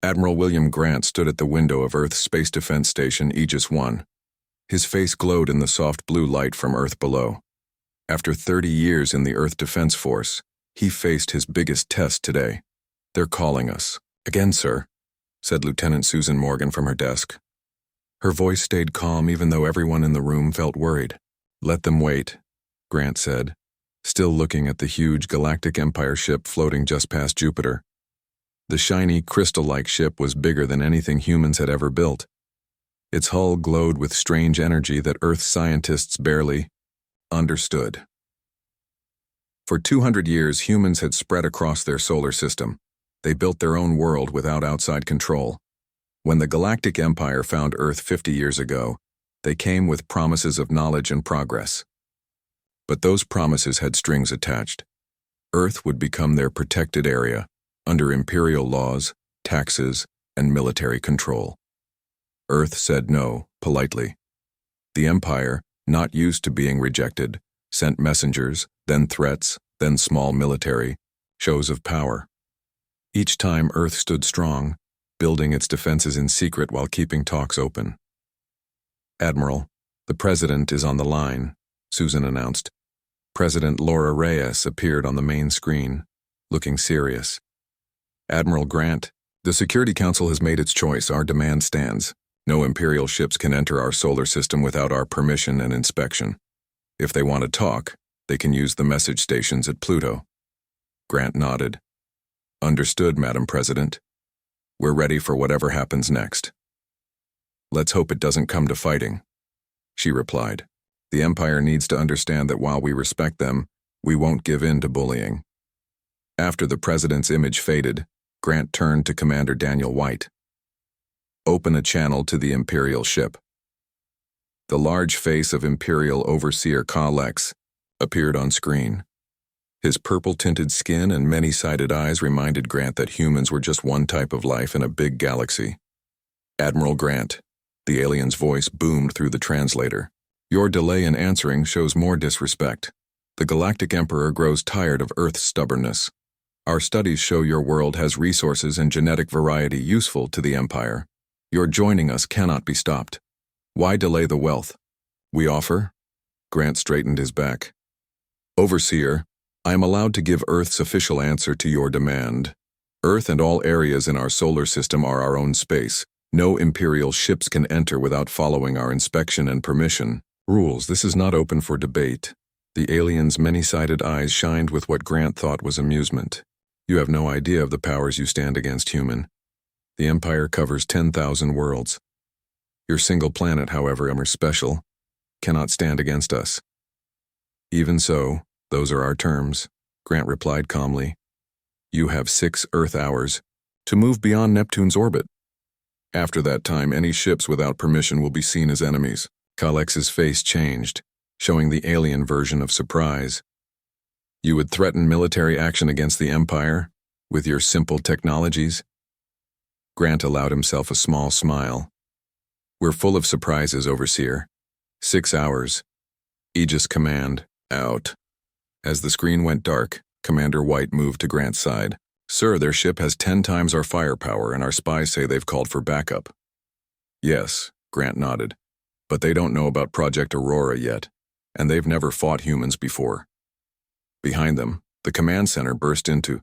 Admiral William Grant stood at the window of Earth's Space Defense Station Aegis 1. His face glowed in the soft blue light from Earth below. After 30 years in the Earth Defense Force, he faced his biggest test today. "They're calling us." "Again, sir," said Lieutenant Susan Morgan from her desk. Her voice stayed calm even though everyone in the room felt worried. "Let them wait," Grant said, still looking at the huge Galactic Empire ship floating just past Jupiter. The shiny, crystal-like ship was bigger than anything humans had ever built. Its hull glowed with strange energy that Earth scientists barely understood. For 200 years, humans had spread across their solar system. They built their own world without outside control. When the Galactic Empire found Earth 50 years ago, they came with promises of knowledge and progress. But those promises had strings attached. Earth would become their protected area, under imperial laws, taxes, and military control. Earth said no, politely. The Empire, not used to being rejected, sent messengers, then threats, then small military shows of power. Each time Earth stood strong, building its defenses in secret while keeping talks open. "Admiral, the President is on the line," Susan announced. President Laura Reyes appeared on the main screen, looking serious. "Admiral Grant, the Security Council has made its choice. Our demand stands. No Imperial ships can enter our solar system without our permission and inspection. If they want to talk, they can use the message stations at Pluto." Grant nodded. "Understood, Madam President. We're ready for whatever happens next." "Let's hope it doesn't come to fighting," she replied. "The Empire needs to understand that while we respect them, we won't give in to bullying." After the President's image faded, Grant turned to Commander Daniel White. "Open a channel to the Imperial ship." The large face of Imperial Overseer Kalex appeared on screen. His purple-tinted skin and many-sided eyes reminded Grant that humans were just one type of life in a big galaxy. "Admiral Grant," the alien's voice boomed through the translator. "Your delay in answering shows more disrespect. The Galactic Emperor grows tired of Earth's stubbornness. Our studies show your world has resources and genetic variety useful to the Empire. Your joining us cannot be stopped. Why delay the wealth we offer?" Grant straightened his back. "Overseer, I am allowed to give Earth's official answer to your demand. Earth and all areas in our solar system are our own space. No Imperial ships can enter without following our inspection and permission. Rules. This is not open for debate." The alien's many-sided eyes shined with what Grant thought was amusement. "You have no idea of the powers you stand against, human. The Empire covers 10,000 worlds. Your single planet, however special, cannot stand against us." "Even so, those are our terms," Grant replied calmly. "You have 6 Earth hours to move beyond Neptune's orbit. After that time, any ships without permission will be seen as enemies." Kalex's face changed, showing the alien version of surprise. "You would threaten military action against the Empire with your simple technologies?" Grant allowed himself a small smile. "We're full of surprises, Overseer. 6 hours. Aegis command, out." As the screen went dark, Commander White moved to Grant's side. "Sir, their ship has 10 times our firepower, and our spies say they've called for backup." "Yes," Grant nodded. "But they don't know about Project Aurora yet, and they've never fought humans before." Behind them, the command center burst into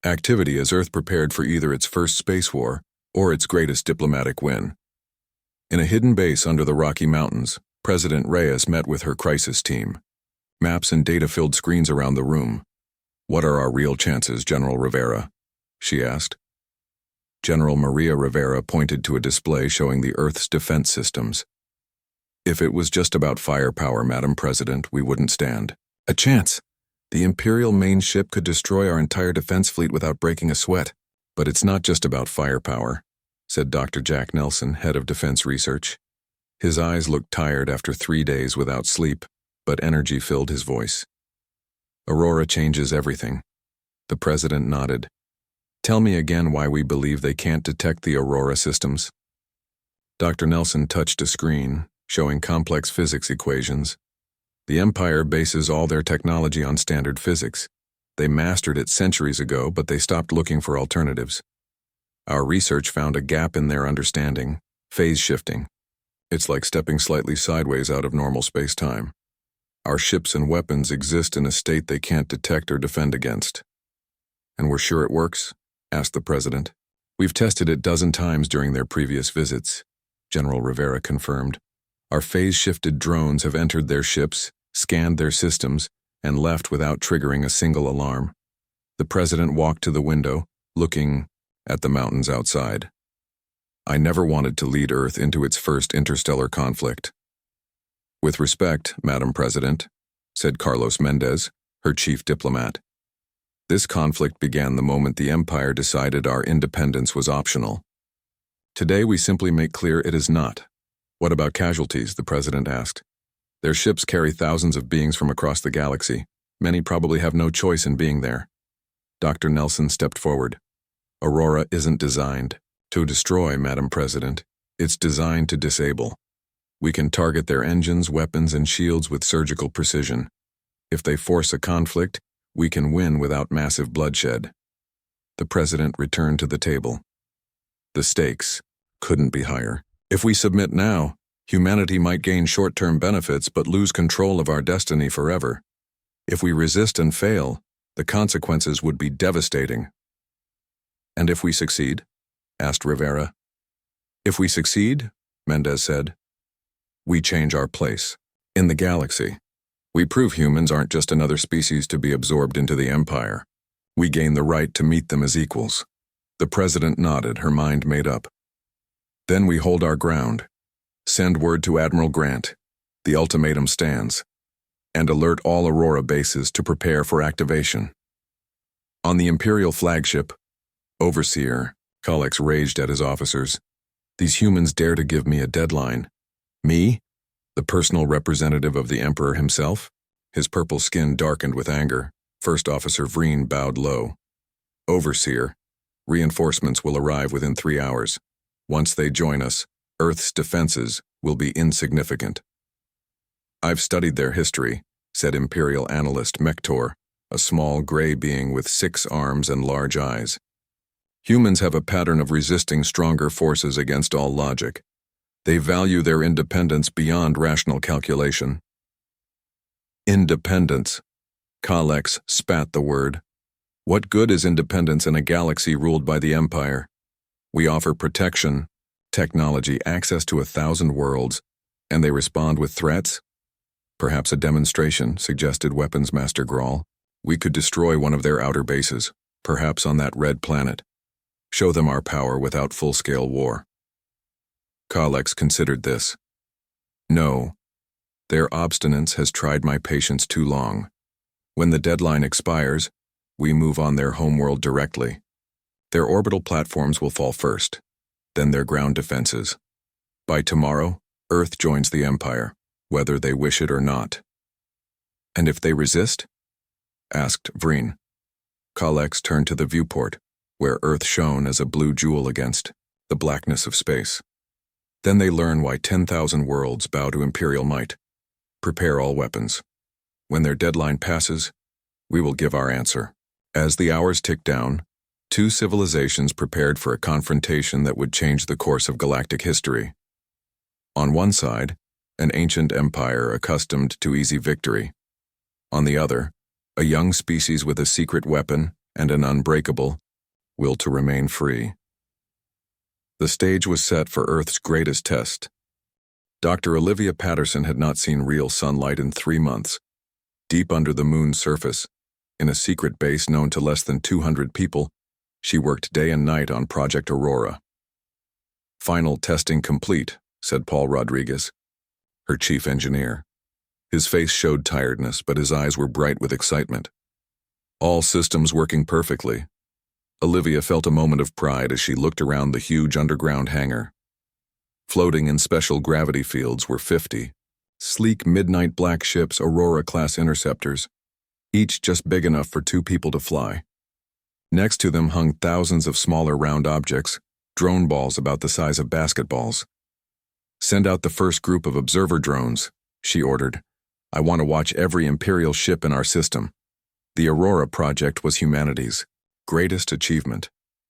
activity as Earth prepared for either its first space war or its greatest diplomatic win. In a hidden base under the Rocky Mountains, President Reyes met with her crisis team. Maps and data filled screens around the room. "What are our real chances, General Rivera?" she asked. General Maria Rivera pointed to a display showing the Earth's defense systems. "If it was just about firepower, Madam President, we wouldn't stand a chance. The Imperial main ship could destroy our entire defense fleet without breaking a sweat. But it's not just about firepower," said Dr. Jack Nelson, head of defense research. His eyes looked tired after 3 days without sleep, but energy filled his voice. "Aurora changes everything." The President nodded. "Tell me again why we believe they can't detect the Aurora systems." Dr. Nelson touched a screen, showing complex physics equations. "The Empire bases all their technology on standard physics. They mastered it centuries ago, but they stopped looking for alternatives. Our research found a gap in their understanding, phase shifting. It's like stepping slightly sideways out of normal space-time. Our ships and weapons exist in a state they can't detect or defend against. And we're sure it works? Asked the president. We've tested it 12 times during their previous visits, General Rivera confirmed. Our phase-shifted drones have entered their ships, scanned their systems, and left without triggering a single alarm. The president walked to the window, looking at the mountains outside. I never wanted to lead Earth into its first interstellar conflict. With respect, Madam President, said Carlos Mendez, her chief diplomat. This conflict began the moment the Empire decided our independence was optional. Today we simply make clear it is not. What about casualties? The president asked. Their ships carry thousands of beings from across the galaxy. Many probably have no choice in being there. Dr. Nelson stepped forward. Aurora isn't designed to destroy, Madam President. It's designed to disable. We can target their engines, weapons, and shields with surgical precision. If they force a conflict, we can win without massive bloodshed. The president returned to the table. The stakes couldn't be higher. If we submit now, humanity might gain short-term benefits but lose control of our destiny forever. If we resist and fail, the consequences would be devastating. And if we succeed? Asked Rivera. If we succeed, Mendez said, we change our place in the galaxy. We prove humans aren't just another species to be absorbed into the Empire. We gain the right to meet them as equals. The president nodded, her mind made up. Then we hold our ground. Send word to Admiral Grant. The ultimatum stands. And alert all Aurora bases to prepare for activation. On the Imperial flagship, Overseer, Galactic raged at his officers. These humans dare to give me a deadline. Me? The personal representative of the Emperor himself? His purple skin darkened with anger. First Officer Vreen bowed low. Overseer, reinforcements will arrive within 3 hours. Once they join us, Earth's defenses will be insignificant. I've studied their history, said Imperial analyst Mektor, a small gray being with 6 arms and large eyes. Humans have a pattern of resisting stronger forces against all logic. They value their independence beyond rational calculation. Independence. Kalex spat the word. What good is independence in a galaxy ruled by the Empire? We offer protection, technology, access to 1,000 worlds, and they respond with threats? Perhaps a demonstration, suggested Weapons Master Grawl. We could destroy one of their outer bases, perhaps on that red planet. Show them our power without full-scale war. Kalex considered this. No. Their obstinance has tried my patience too long. When the deadline expires, we move on their homeworld directly. Their orbital platforms will fall first, then their ground defenses. By tomorrow, Earth joins the Empire, whether they wish it or not. And if they resist? Asked Vreen. Kalex turned to the viewport, where Earth shone as a blue jewel against the blackness of space. Then they learn why 10,000 worlds bow to Imperial might. Prepare all weapons. When their deadline passes, we will give our answer. As the hours tick down, 2 civilizations prepared for a confrontation that would change the course of galactic history. On one side, an ancient empire accustomed to easy victory. On the other, a young species with a secret weapon and an unbreakable will to remain free. The stage was set for Earth's greatest test. Dr. Olivia Patterson had not seen real sunlight in 3 months. Deep under the moon's surface, in a secret base known to less than 200 people, she worked day and night on Project Aurora. Final testing complete, said Paul Rodriguez, her chief engineer. His face showed tiredness, but his eyes were bright with excitement. All systems working perfectly. Olivia felt a moment of pride as she looked around the huge underground hangar. Floating in special gravity fields were 50 sleek midnight black ships, Aurora-class interceptors, each just big enough for 2 people to fly. Next to them hung thousands of smaller round objects, drone balls about the size of basketballs. Send out the first group of observer drones, she ordered. I want to watch every Imperial ship in our system. The Aurora project was humanity's greatest achievement.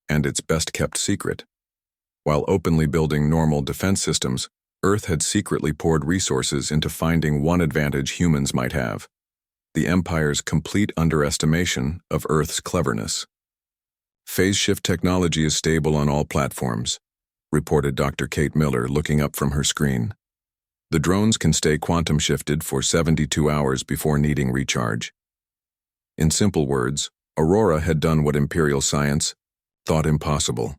and its best-kept secret. While openly building normal defense systems, Earth had secretly poured resources into finding one advantage humans might have: the Empire's complete underestimation of Earth's cleverness. Phase shift technology is stable on all platforms, reported Dr. Kate Miller, looking up from her screen. The drones can stay quantum shifted for 72 hours before needing recharge. In simple words, Aurora had done what Imperial science thought impossible: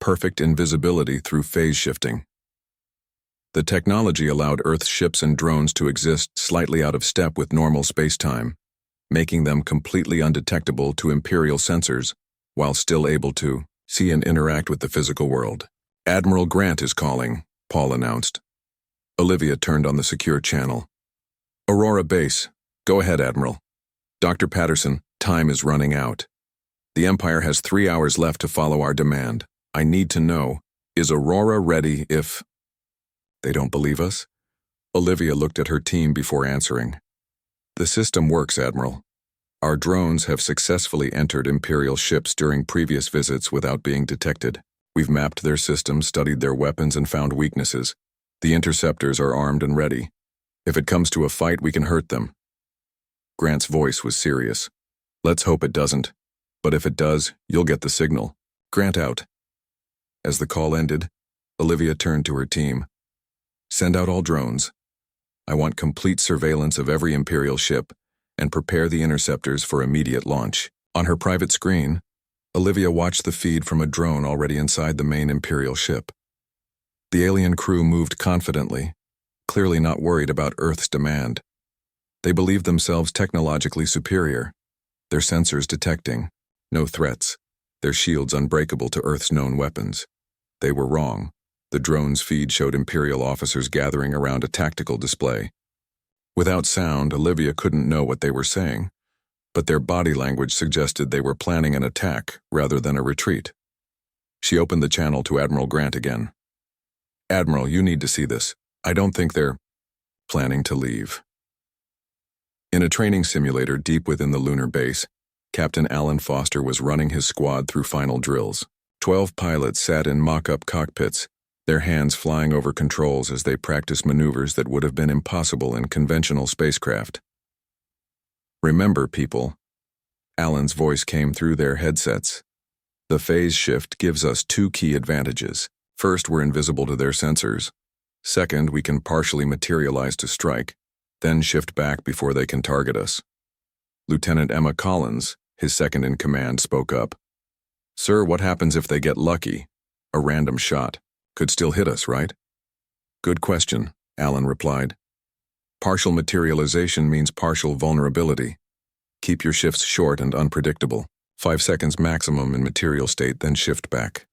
perfect invisibility through phase shifting. The technology allowed Earth's ships and drones to exist slightly out of step with normal space-time, making them completely undetectable to Imperial sensors, while still able to see and interact with the physical world. "Admiral Grant is calling," Paul announced. Olivia turned on the secure channel. "Aurora Base. Go ahead, Admiral. Dr. Patterson, time is running out. The Empire has 3 hours left to follow our demand. I need to know, is Aurora ready if—" "They don't believe us?" Olivia looked at her team before answering. "The system works, Admiral. Our drones have successfully entered Imperial ships during previous visits without being detected. We've mapped their systems, studied their weapons, and found weaknesses. The interceptors are armed and ready. If it comes to a fight, we can hurt them." Grant's voice was serious. "Let's hope it doesn't. But if it does, you'll get the signal. Grant out." As the call ended, Olivia turned to her team. "Send out all drones. I want complete surveillance of every Imperial ship, and prepare the interceptors for immediate launch." On her private screen, Olivia watched the feed from a drone already inside the main Imperial ship. The alien crew moved confidently, clearly not worried about Earth's demand. They believed themselves technologically superior, their sensors detecting no threats, their shields unbreakable to Earth's known weapons. They were wrong. The drone's feed showed Imperial officers gathering around a tactical display. Without sound, Olivia couldn't know what they were saying, but their body language suggested they were planning an attack rather than a retreat. She opened the channel to Admiral Grant again. "Admiral, you need to see this. I don't think they're planning to leave." In a training simulator deep within the lunar base, Captain Alan Foster was running his squad through final drills. 12 pilots sat in mock-up cockpits, their hands flying over controls as they practiced maneuvers that would have been impossible in conventional spacecraft. "Remember, people," Alan's voice came through their headsets. "The phase shift gives us 2 key advantages. First, we're invisible to their sensors. Second, we can partially materialize to strike, then shift back before they can target us." Lieutenant Emma Collins, his second-in-command, spoke up. "Sir, what happens if they get lucky? A random shot could still hit us, right?" "Good question," Alan replied. "Partial materialization means partial vulnerability. Keep your shifts short and unpredictable. 5 seconds maximum in material state, then shift back."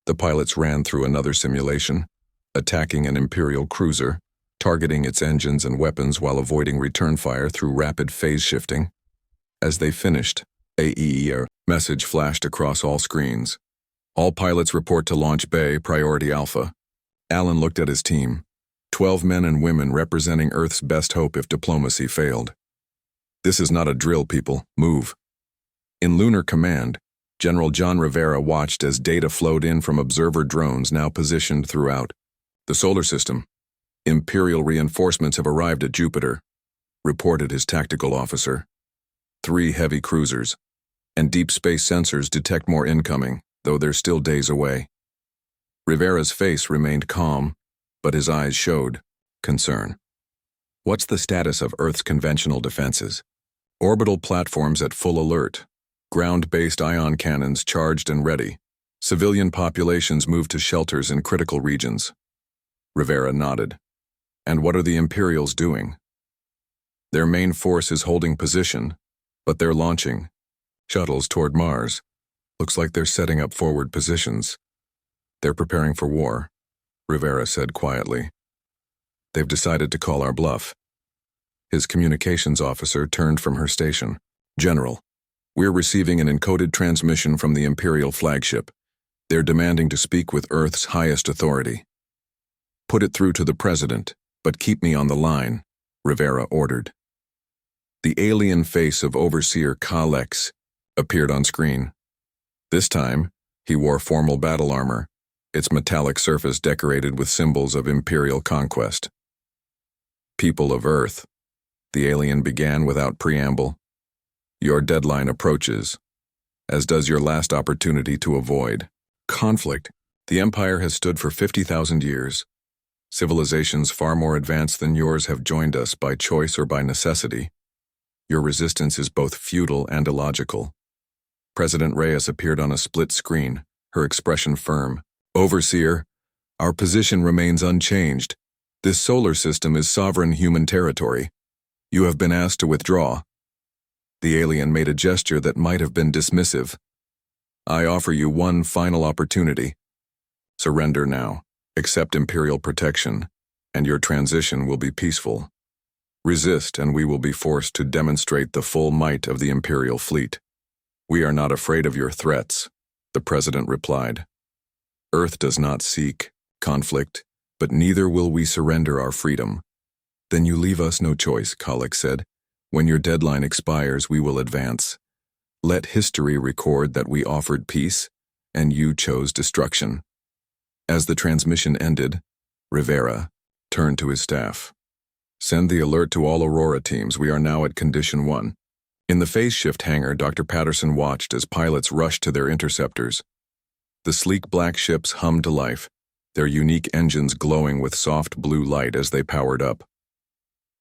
The pilots ran through another simulation, attacking an Imperial cruiser, targeting its engines and weapons while avoiding return fire through rapid phase shifting. As they finished, a message flashed across all screens. "All pilots report to Launch Bay, Priority Alpha." Alan looked at his team. 12 men and women representing Earth's best hope if diplomacy failed. "This is not a drill, people. Move." In Lunar Command, General John Rivera watched as data flowed in from observer drones now positioned throughout the solar system. "Imperial reinforcements have arrived at Jupiter," reported his tactical officer. 3 heavy cruisers, and deep space sensors detect more incoming, though they're still days away. Rivera's face remained calm, but his eyes showed concern. "What's the status of Earth's conventional defenses?" "Orbital platforms at full alert. Ground-based ion cannons charged and ready. Civilian populations moved to shelters in critical regions." Rivera nodded. "And what are the Imperials doing?" "Their main force is holding position, but they're launching shuttles toward Mars. Looks like they're setting up forward positions. They're preparing for war," Rivera said quietly. "They've decided to call our bluff." His communications officer turned from her station. "General, we're receiving an encoded transmission from the Imperial flagship. They're demanding to speak with Earth's highest authority." "Put it through to the President, but keep me on the line," Rivera ordered. The alien face of Overseer Kalex appeared on screen. This time, He wore formal battle armor, its metallic surface decorated with symbols of imperial conquest. "People of Earth," the alien began without preamble, "your deadline approaches, as does your last opportunity to avoid conflict. The Empire has stood for 50,000 years. Civilizations far more advanced than yours have joined us by choice or by necessity. Your resistance is both futile and illogical." President Reyes appeared on a split screen, her expression firm. "Overseer, our position remains unchanged. This solar system is sovereign human territory. You have been asked to withdraw." The alien made a gesture that might have been dismissive. "I offer you one final opportunity. Surrender now, accept Imperial protection, and your transition will be peaceful. Resist and we will be forced to demonstrate the full might of the Imperial fleet." "We are not afraid of your threats," the President replied. "Earth does not seek conflict, but neither will we surrender our freedom." "Then you leave us no choice," Galactic said. "When your deadline expires, we will advance. Let history record that we offered peace, and you chose destruction." As the transmission ended, Rivera turned to his staff. "Send the alert to all Aurora teams. We are now at Condition 1. In the phase shift hangar, Dr. Patterson watched as pilots rushed to their interceptors. The sleek black ships hummed to life, their unique engines glowing with soft blue light as they powered up.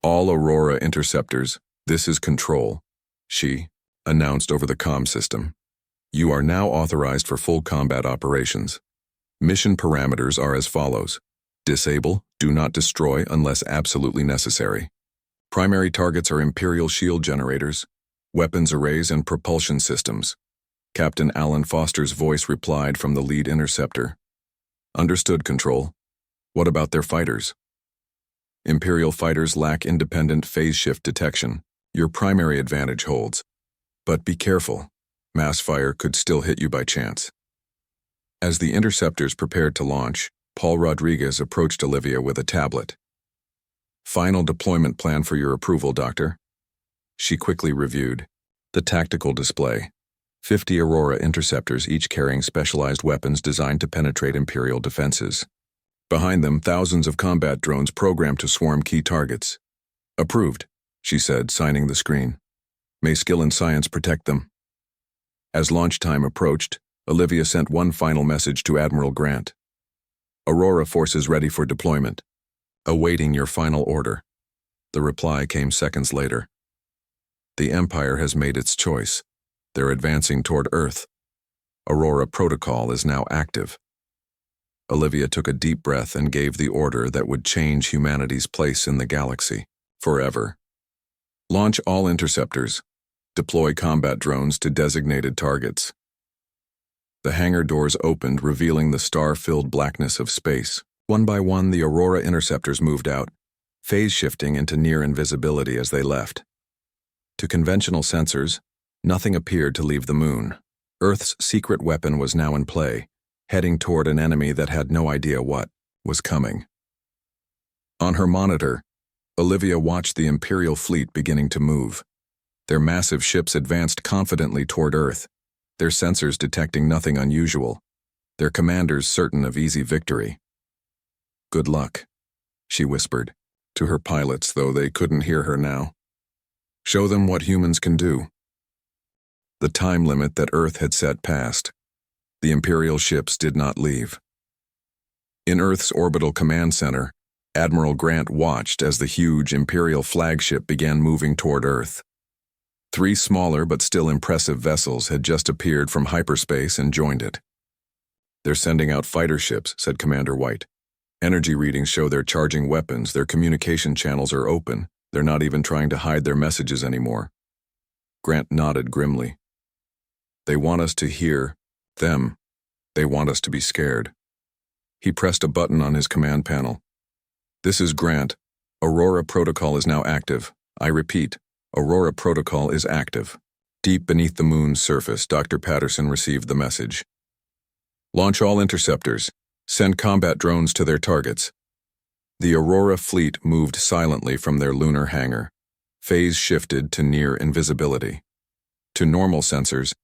"All Aurora interceptors, this is Control," she announced over the comm system. "You are now authorized for full combat operations. Mission parameters are as follows. Disable, do not destroy unless absolutely necessary. Primary targets are Imperial shield generators, weapons arrays, and propulsion systems." Captain Alan Foster's voice replied from the lead interceptor. "Understood, Control. What about their fighters?" "Imperial fighters lack independent phase shift detection. Your primary advantage holds. But be careful. Mass fire could still hit you by chance." As the interceptors prepared to launch, Paul Rodriguez approached Olivia with a tablet. "Final deployment plan for your approval, Doctor." She quickly reviewed the tactical display. 50 Aurora interceptors, each carrying specialized weapons designed to penetrate Imperial defenses. Behind them, thousands of combat drones programmed to swarm key targets. "Approved," she said, signing the screen. "May skill and science protect them." As launch time approached, Olivia sent one final message to Admiral Grant. "Aurora forces ready for deployment. Awaiting your final order." The reply came seconds later. "The Empire has made its choice. They're advancing toward Earth. Aurora Protocol is now active." Olivia took a deep breath and gave the order that would change humanity's place in the galaxy forever. "Launch all interceptors. Deploy combat drones to designated targets." The hangar doors opened, revealing the star-filled blackness of space. One by one, the Aurora interceptors moved out, phase shifting into near invisibility as they left. To conventional sensors, nothing appeared to leave the moon. Earth's secret weapon was now in play, heading toward an enemy that had no idea what was coming. On her monitor, Olivia watched the Imperial fleet beginning to move. Their massive ships advanced confidently toward Earth, their sensors detecting nothing unusual, their commanders certain of easy victory. "Good luck," she whispered, to her pilots, though they couldn't hear her now. "Show them what humans can do." The time limit that Earth had set passed. The Imperial ships did not leave. In Earth's orbital command center, Admiral Grant watched as the huge Imperial flagship began moving toward Earth. 3 smaller but still impressive vessels had just appeared from hyperspace and joined it. "They're sending out fighter ships," said Commander White. "Energy readings show they're charging weapons, their communication channels are open, they're not even trying to hide their messages anymore." Grant nodded grimly. "They want us to hear them. They want us to be scared." He pressed a button on his command panel. "This is Grant. Aurora Protocol is now active. I repeat, Aurora Protocol is active." Deep beneath the moon's surface, Dr. Patterson received the message. "Launch all interceptors. Send combat drones to their targets." The Aurora fleet moved silently from their lunar hangar, phase shifted to near invisibility. To normal sensors,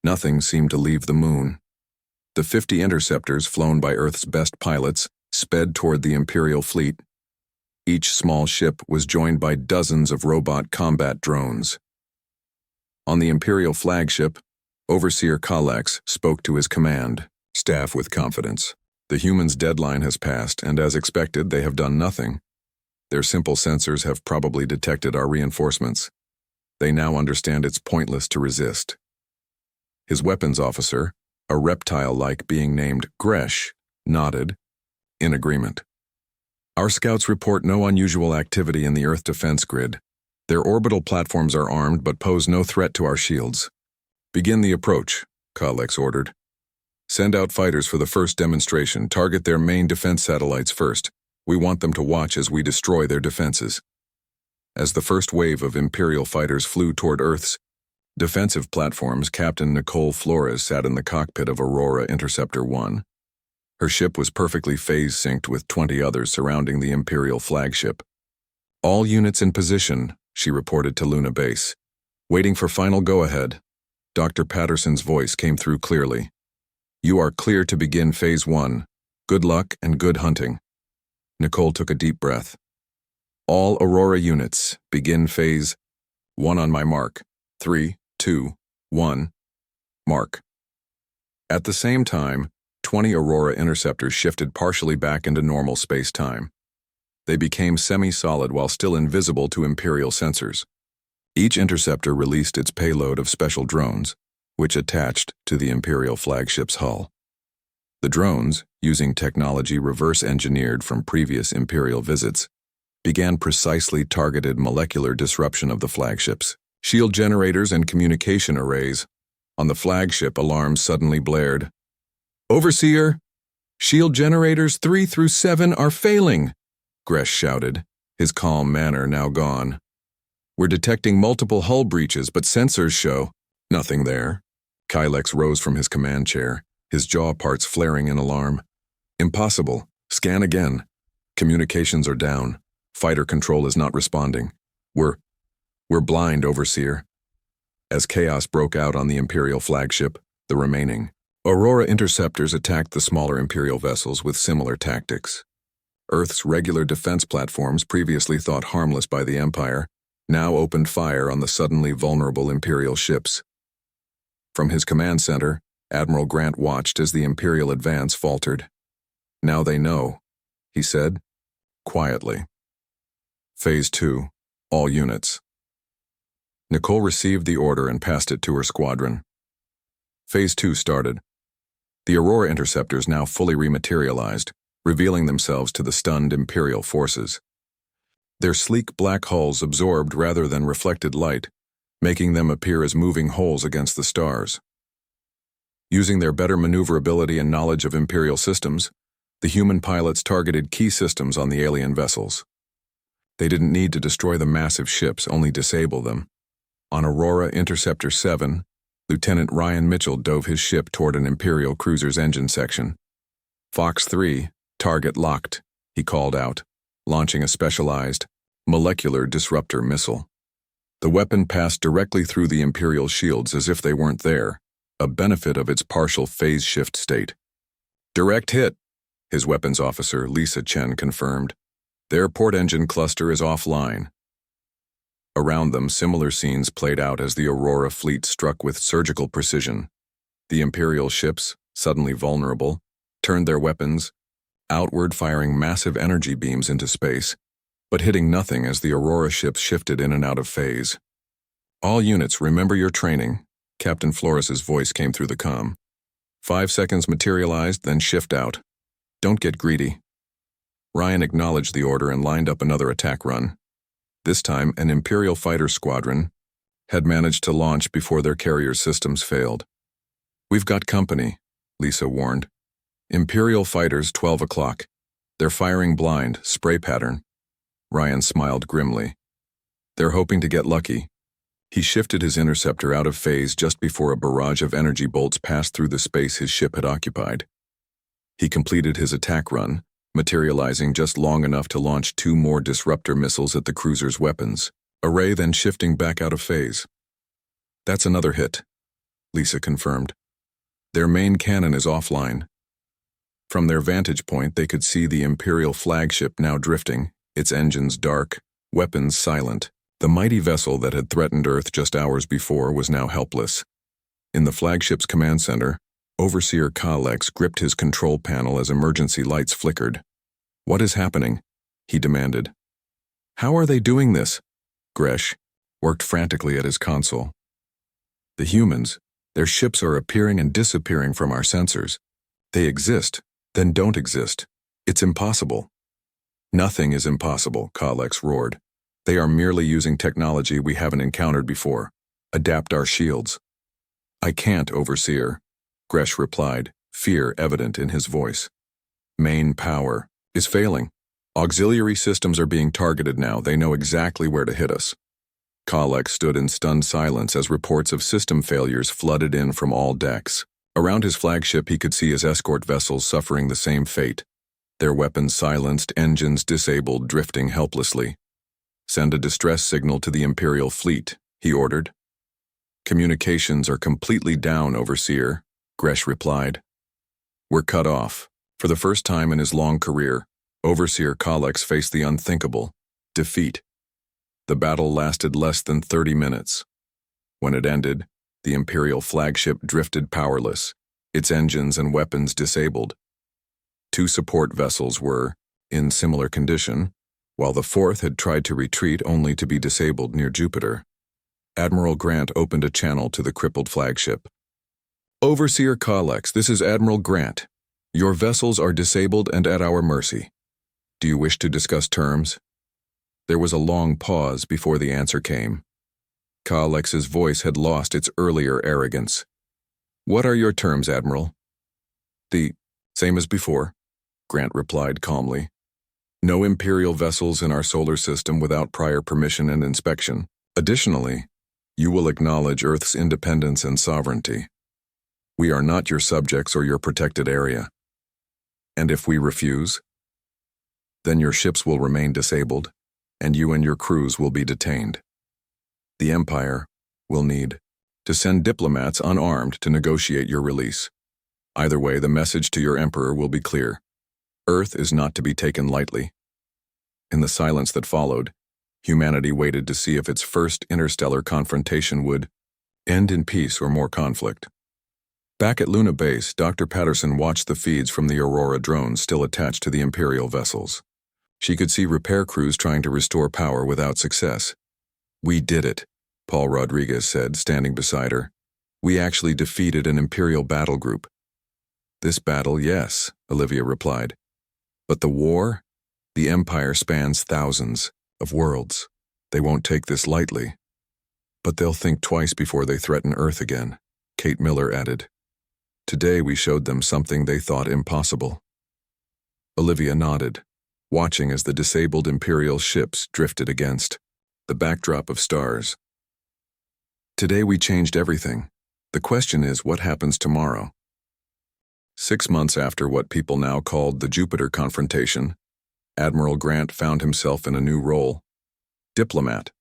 nothing seemed to leave the moon. The 50 interceptors, flown by Earth's best pilots, sped toward the Imperial fleet. Each small ship was joined by dozens of robot combat drones. On the Imperial flagship, Overseer Kalex spoke to his command staff with confidence. The humans' deadline has passed, and as expected, they have done nothing. Their simple sensors have probably detected our reinforcements. They now understand it's pointless to resist. His weapons officer, a reptile-like being named Gresh, nodded, in agreement. Our scouts report no unusual activity in the Earth defense grid. Their orbital platforms are armed but pose no threat to our shields. Begin the approach, Kalex ordered. Send out fighters for the first demonstration. Target their main defense satellites first. We want them to watch as we destroy their defenses. As the first wave of Imperial fighters flew toward Earth's defensive platforms, Captain Nicole Flores sat in the cockpit of Aurora Interceptor 1. Her ship was perfectly phase-synced with 20 others surrounding the Imperial flagship. All units in position, she reported to Luna Base. Waiting for final go-ahead. Dr. Patterson's voice came through clearly. You are clear to begin Phase 1. Good luck and good hunting. Nicole took a deep breath. All Aurora units, begin Phase 1 on my mark. 3, 2, 1. Mark. At the same time, 20 Aurora interceptors shifted partially back into normal space-time. They became semi-solid while still invisible to Imperial sensors. Each interceptor released its payload of special drones, which attached to the Imperial flagship's hull. The drones, using technology reverse-engineered from previous Imperial visits, began precisely targeted molecular disruption of the flagship's shield generators and communication arrays. On the flagship, alarms suddenly blared. Overseer, shield generators 3 through 7 are failing, Gresh shouted, his calm manner now gone. We're detecting multiple hull breaches, but sensors show nothing there. Kalex rose from his command chair, his jaw parts flaring in alarm. Impossible. Scan again. Communications are down. Fighter control is not responding. We're blind, Overseer. As chaos broke out on the Imperial flagship, the remaining Aurora interceptors attacked the smaller Imperial vessels with similar tactics. Earth's regular defense platforms, previously thought harmless by the Empire, now opened fire on the suddenly vulnerable Imperial ships. From his command center, Admiral Grant watched as the Imperial advance faltered. Now they know, he said, quietly. Phase 2, all units. Nicole received the order and passed it to her squadron. Phase 2 started. The Aurora interceptors now fully rematerialized, revealing themselves to the stunned Imperial forces. Their sleek black hulls absorbed rather than reflected light, making them appear as moving holes against the stars. Using their better maneuverability and knowledge of Imperial systems, the human pilots targeted key systems on the alien vessels. They didn't need to destroy the massive ships, only disable them. On Aurora Interceptor 7, Lieutenant Ryan Mitchell dove his ship toward an Imperial cruiser's engine section. Fox 3, target locked, he called out, launching a specialized, molecular disruptor missile. The weapon passed directly through the Imperial shields as if they weren't there, a benefit of its partial phase shift state. Direct hit, his weapons officer Lisa Chen confirmed. Their port engine cluster is offline. Around them, similar scenes played out as the Aurora fleet struck with surgical precision. The Imperial ships, suddenly vulnerable, turned their weapons outward, firing massive energy beams into space, but hitting nothing as the Aurora ships shifted in and out of phase. All units, remember your training, Captain Flores's voice came through the comm. 5 seconds materialized, then shift out. Don't get greedy. Ryan acknowledged the order and lined up another attack run. This time, an Imperial fighter squadron had managed to launch before their carrier systems failed. We've got company, Lisa warned. Imperial fighters, 12 o'clock. They're firing blind, spray pattern. Ryan smiled grimly. They're hoping to get lucky. He shifted his interceptor out of phase just before a barrage of energy bolts passed through the space his ship had occupied. He completed his attack run, materializing just long enough to launch 2 more disruptor missiles at the cruiser's weapons array, then shifting back out of phase. That's another hit, Lisa confirmed. Their main cannon is offline. From their vantage point, they could see the Imperial flagship now drifting, its engines dark, weapons silent. The mighty vessel that had threatened Earth just hours before was now helpless. In the flagship's command center, Overseer Kalex gripped his control panel as emergency lights flickered. "What is happening?" he demanded. "How are they doing this?" Gresh worked frantically at his console. "The humans, their ships are appearing and disappearing from our sensors. They exist, then don't exist. It's impossible." "Nothing is impossible," Kalex roared. "They are merely using technology we haven't encountered before. Adapt our shields." "I can't, Overseer," Gresh replied, fear evident in his voice. "Main power is failing. Auxiliary systems are being targeted now. They know exactly where to hit us." Kalex stood in stunned silence as reports of system failures flooded in from all decks. Around his flagship, he could see his escort vessels suffering the same fate. Their weapons silenced, engines disabled, drifting helplessly. "Send a distress signal to the Imperial fleet," he ordered. "Communications are completely down, Overseer," Gresh replied. "We're cut off." For the first time in his long career, Overseer Kalex faced the unthinkable: defeat. The battle lasted less than 30 minutes. When it ended, the Imperial flagship drifted powerless, its engines and weapons disabled. 2 support vessels were in similar condition, while the 4th had tried to retreat only to be disabled near Jupiter. Admiral Grant opened a channel to the crippled flagship. "Overseer Kalex, this is Admiral Grant. Your vessels are disabled and at our mercy. Do you wish to discuss terms?" There was a long pause before the answer came. Kalex's voice had lost its earlier arrogance. "What are your terms, Admiral?" "The same as before," Grant replied calmly. "No Imperial vessels in our solar system without prior permission and inspection. Additionally, you will acknowledge Earth's independence and sovereignty. We are not your subjects or your protected area. And if we refuse, then your ships will remain disabled, and you and your crews will be detained. The Empire will need to send diplomats unarmed to negotiate your release. Either way, the message to your Emperor will be clear. Earth is not to be taken lightly." In the silence that followed, humanity waited to see if its first interstellar confrontation would end in peace or more conflict. Back at Luna Base, Dr. Patterson watched the feeds from the Aurora drones still attached to the Imperial vessels. She could see repair crews trying to restore power without success. "We did it," Paul Rodriguez said, standing beside her. "We actually defeated an Imperial battle group." "This battle, yes," Olivia replied. "But the war? The Empire spans thousands of worlds. They won't take this lightly. But they'll think twice before they threaten Earth again," Kate Miller added. "Today we showed them something they thought impossible." Olivia nodded, watching as the disabled Imperial ships drifted against the backdrop of stars. "Today we changed everything. The question is, what happens tomorrow?" 6 months after what people now called the Jupiter confrontation, Admiral Grant found himself in a new role: diplomat.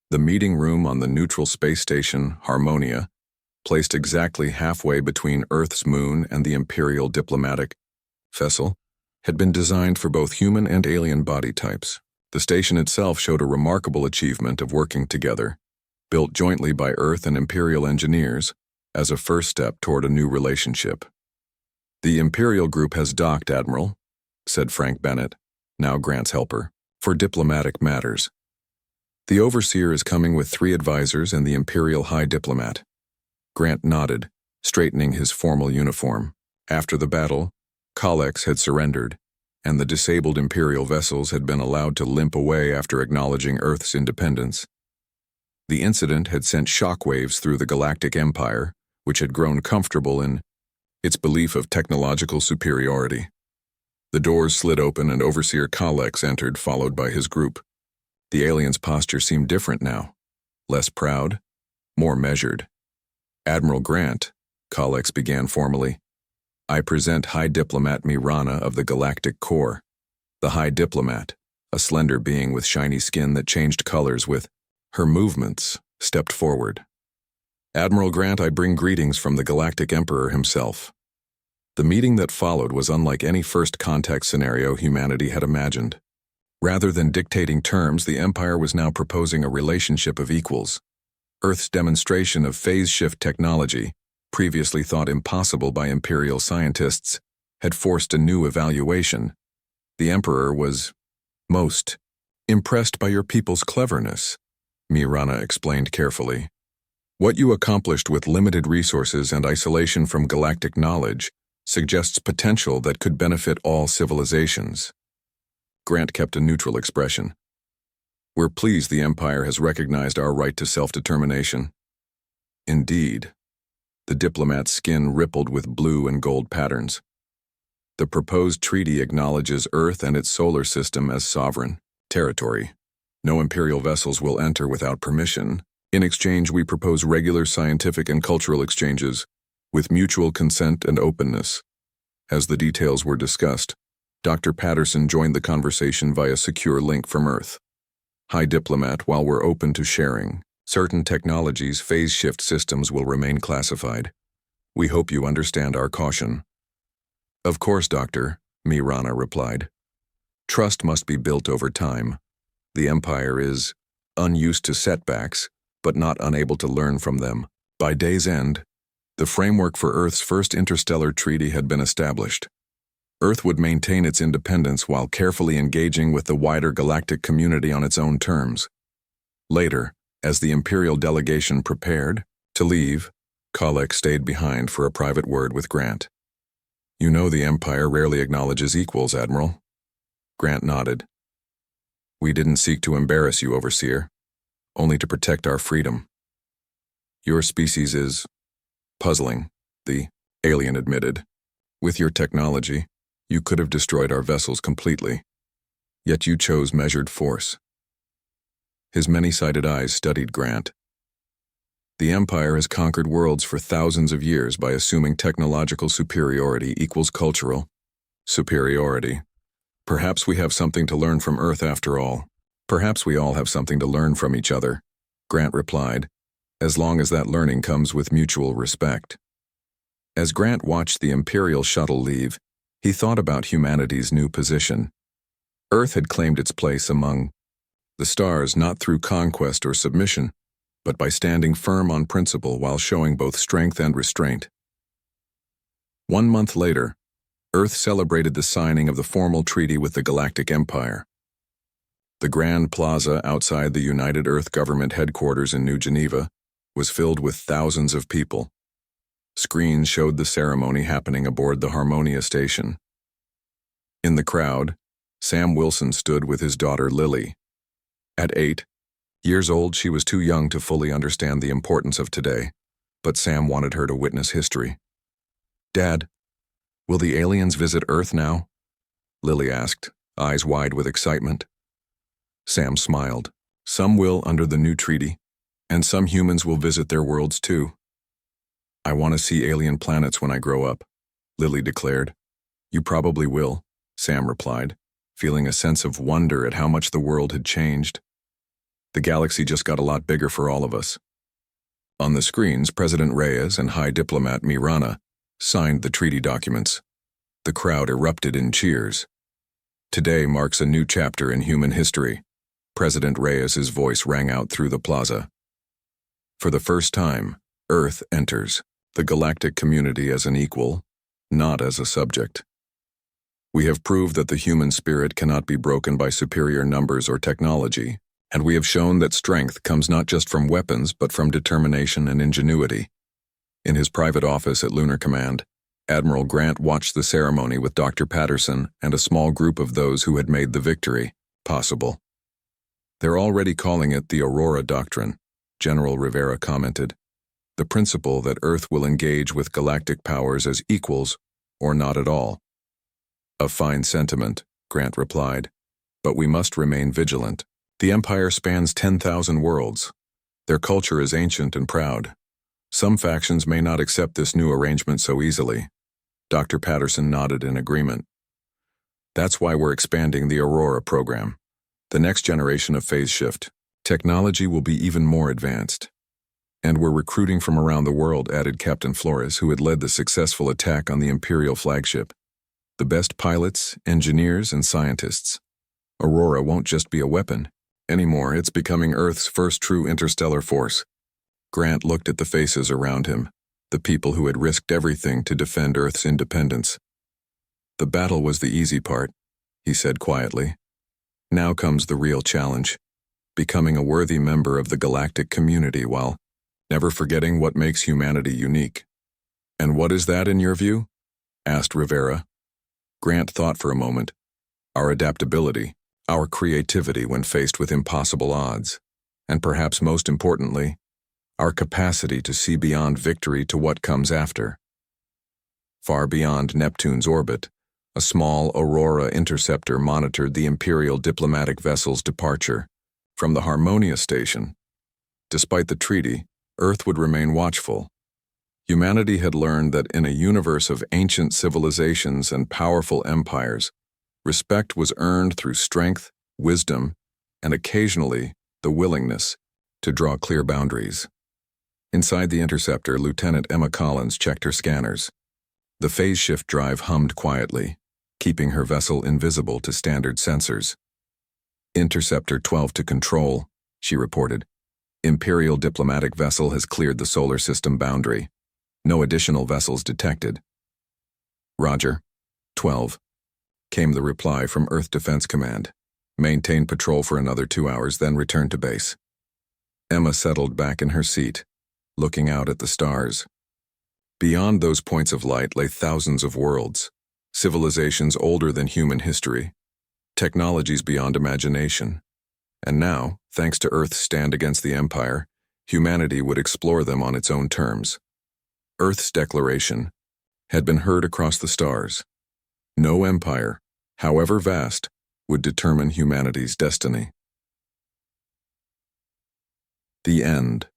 The meeting room on the neutral space station, Harmonia, placed exactly halfway between Earth's moon and the Imperial diplomatic vessel, had been designed for both human and alien body types. The station itself showed a remarkable achievement of working together, built jointly by Earth and Imperial engineers, as a first step toward a new relationship. "The Imperial group has docked, Admiral," said Frank Bennett, now Grant's helper, "for diplomatic matters. The Overseer is coming with 3 advisors and the Imperial High Diplomat." Grant nodded, straightening his formal uniform. After the battle, Kalex had surrendered, and the disabled Imperial vessels had been allowed to limp away after acknowledging Earth's independence. The incident had sent shockwaves through the Galactic Empire, which had grown comfortable in its belief of technological superiority. The doors slid open and Overseer Kalex entered, followed by his group. The alien's posture seemed different now, less proud, more measured. "Admiral Grant," Kalex began formally, "I present High Diplomat Mirana of the Galactic Corps." The High Diplomat, a slender being with shiny skin that changed colors with her movements, stepped forward. Admiral Grant, I bring greetings from the Galactic Emperor himself. The meeting that followed was unlike any first contact scenario humanity had imagined. Rather than dictating terms, the Empire was now proposing a relationship of equals. Earth's demonstration of phase shift technology, previously thought impossible by Imperial scientists, had forced a new evaluation. The Emperor was most impressed by your people's cleverness, Mirana explained carefully. What you accomplished with limited resources and isolation from galactic knowledge suggests potential that could benefit all civilizations. Grant kept a neutral expression. We're pleased the Empire has recognized our right to self-determination. Indeed. The diplomat's skin rippled with blue and gold patterns. The proposed treaty acknowledges Earth and its solar system as sovereign territory. No Imperial vessels will enter without permission. In exchange, we propose regular scientific and cultural exchanges, with mutual consent and openness. As the details were discussed, Dr. Patterson joined the conversation via secure link from Earth. High Diplomat, while we're open to sharing certain technologies, phase shift systems will remain classified. We hope you understand our caution. Of course, Doctor, Mirana replied. Trust must be built over time. The Empire is unused to setbacks, but not unable to learn from them. By day's end, the framework for Earth's first interstellar treaty had been established. Earth would maintain its independence while carefully engaging with the wider galactic community on its own terms. Later, as the Imperial delegation prepared to leave, Khalek stayed behind for a private word with Grant. You know the Empire rarely acknowledges equals, Admiral. Grant nodded. We didn't seek to embarrass you, Overseer, only to protect our freedom. Your species is puzzling, the alien admitted. With your technology, you could have destroyed our vessels completely. Yet you chose measured force. His many-sided eyes studied Grant. The Empire has conquered worlds for thousands of years by assuming technological superiority equals cultural superiority. Perhaps we have something to learn from Earth after all. Perhaps we all have something to learn from each other, Grant replied, as long as that learning comes with mutual respect. As Grant watched the Imperial shuttle leave, he thought about humanity's new position. Earth had claimed its place among the stars not through conquest or submission, but by standing firm on principle while showing both strength and restraint. 1 month later, Earth celebrated the signing of the formal treaty with the Galactic Empire. The Grand Plaza outside the United Earth Government headquarters in New Geneva was filled with thousands of people. Screens showed the ceremony happening aboard the Harmonia station. In the crowd, Sam Wilson stood with his daughter Lily. At 8 years old, she was too young to fully understand the importance of today, but Sam wanted her to witness history. Dad, will the aliens visit Earth now? Lily asked, eyes wide with excitement. Sam smiled. Some will under the new treaty, and some humans will visit their worlds too. I want to see alien planets when I grow up, Lily declared. You probably will, Sam replied, feeling a sense of wonder at how much the world had changed. The galaxy just got a lot bigger for all of us. On the screens, President Reyes and High Diplomat Mirana signed the treaty documents. The crowd erupted in cheers. Today marks a new chapter in human history. President Reyes's voice rang out through the plaza. For the first time, Earth enters the galactic community as an equal, not as a subject. We have proved that the human spirit cannot be broken by superior numbers or technology, and we have shown that strength comes not just from weapons but from determination and ingenuity. In his private office at Lunar Command, Admiral Grant watched the ceremony with Dr. Patterson and a small group of those who had made the victory possible. They're already calling it the Aurora Doctrine, General Rivera commented, the principle that Earth will engage with galactic powers as equals or not at all. A fine sentiment, Grant replied, but we must remain vigilant. The Empire spans 10,000 worlds. Their culture is ancient and proud. Some factions may not accept this new arrangement so easily. Dr. Patterson nodded in agreement. That's why we're expanding the Aurora program. The next generation of phase shift technology will be even more advanced. And we're recruiting from around the world, added Captain Flores, who had led the successful attack on the Imperial flagship. The best pilots, engineers, and scientists. Aurora won't just be a weapon. Anymore, it's becoming Earth's first true interstellar force. Grant looked at the faces around him, the people who had risked everything to defend Earth's independence. The battle was the easy part, he said quietly. Now comes the real challenge, becoming a worthy member of the galactic community while never forgetting what makes humanity unique. And what is that in your view? Asked Rivera. Grant thought for a moment. Our adaptability, our creativity when faced with impossible odds, and perhaps most importantly, our capacity to see beyond victory to what comes after. Far beyond Neptune's orbit, a small Aurora interceptor monitored the Imperial diplomatic vessel's departure from the Harmonia station. Despite the treaty, Earth would remain watchful. Humanity had learned that in a universe of ancient civilizations and powerful empires, respect was earned through strength, wisdom, and occasionally the willingness to draw clear boundaries. Inside the interceptor, Lieutenant Emma Collins checked her scanners. The phase shift drive hummed quietly, keeping her vessel invisible to standard sensors. Interceptor 12 to control, she reported. Imperial diplomatic vessel has cleared the solar system boundary. No additional vessels detected. Roger. 12. Came the reply from Earth Defense Command. Maintain patrol for another 2 hours, then return to base. Emma settled back in her seat, looking out at the stars. Beyond those points of light lay thousands of worlds, civilizations older than human history, technologies beyond imagination. And now, thanks to Earth's stand against the Empire, humanity would explore them on its own terms. Earth's declaration had been heard across the stars. No empire, however vast, would determine humanity's destiny. The end.